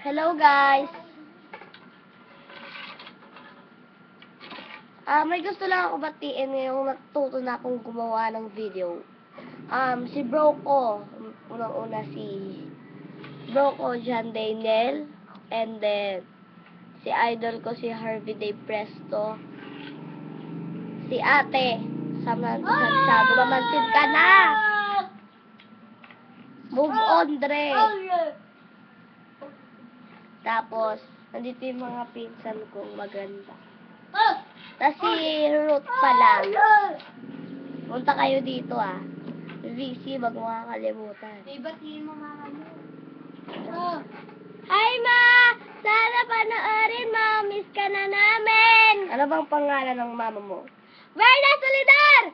Hello guys. May gusto lang ako batiin ngayong natuto na akong gumawa ng video. Si bro ko, unang-una si bro ko, John Daniel, and then si idol ko si Harvey Day Presto, si ate, Samantha Santiago, mamansin ka na! Move on, Dre! Tapos, nandito yung mga pinsan kong maganda. Tapos si Ruth pala. Punta kayo dito VC, wag mo kakalimutan. Ibatiin mo mama mo. Hi ma! Sana panoorin mo. Miss ka na namin. Ano bang pangalan ng mama mo? Verna Solidar!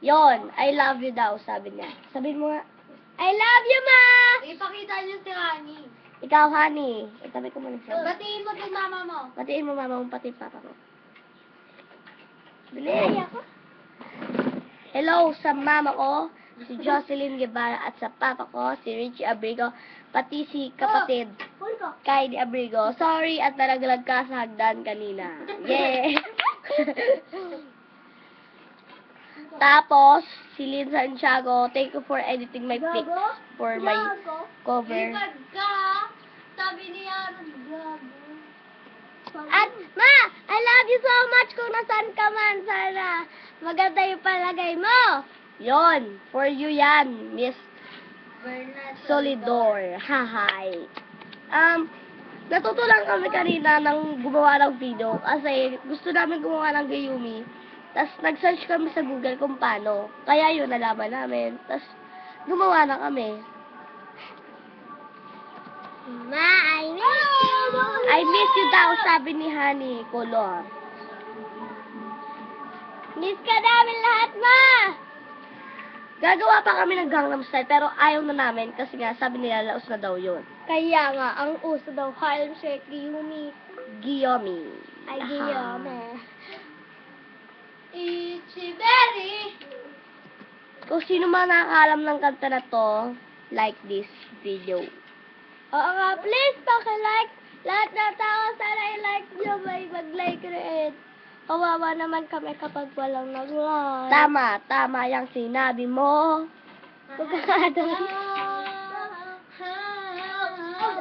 Yon, I love you daw, sabi niya. Sabihin mo nga, I love you ma! Ipakita niyo si Honey. Ikaw, honey. Itabi ko muna siya. Batiin mo din mama mo. Batiin mo mama mo, pati papa mo. Dali. Hello sa mama ko, si Jocelyn Guevara, at sa papa ko, si Richie Abrigo, pati si kapatid, Kylie Abrigo. Sorry at nalaglag ka sa hagdan kanina. Yeah! Tapos, si Lynn Santiago, thank you for editing my pics for my cover. Ikad ka. Sabi niya, gago. At, ma, I love you so much kung nasan ka man. Sana maganda yung palagay mo. Yon, for you yan, Miss Solidor. Hahay. Natuto lang kami kanina ng gumawa ng video kasi gusto namin gumawa ng Gayumi. Tapos nag-search kami sa Google kung paano. Kaya yun, nalaman namin. Tapos gumawa na kami. Ma, I miss you. I miss you daw, sabi ni Honey Color. Miss ka namin lahat, ma! Gagawa pa kami ng Gangnam Style, pero ayaw na namin kasi nga sabi nila laos na daw yun. Kaya nga, ang uso daw, Harlem Shake, Giyumi. Giyomi. Ay, Guillaume. Itchy Berry. Kung sino man nakakalam ng kanta na to, like this video. Oo nga, please, paki-like. Lahat ng tao, sana i-like nyo, may mag-like rin. Kawawa naman kami kapag walang nag-like. Tama yung sinabi mo. Pagkakado.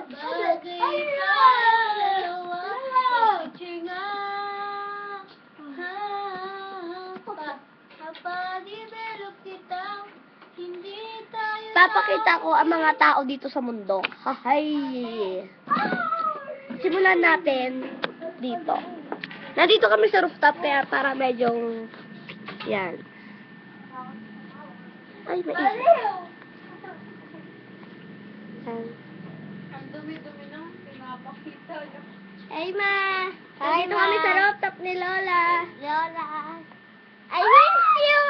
Bagay ka, dalawa. Picture nga. Napadevelop kita. Hindi tayo Papakita ko ang mga tao dito sa mundo. Hahay! Simulan natin dito. Nandito kami sa rooftop kaya para medyo yan. Ay, maisip. Ang dumi-dumi nang pinapakita niya. Hey, ma! Hi, Nandito ma. kami sa rooftop ni Lola. Lola. I miss you!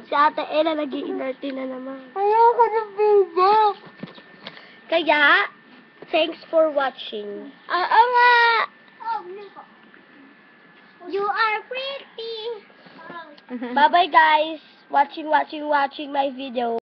Si Ate Ella nag-i-inerty na naman. Ayoko ng video. Kaya, thanks for watching. Oo nga! You are pretty! Bye-bye guys! Watching my video.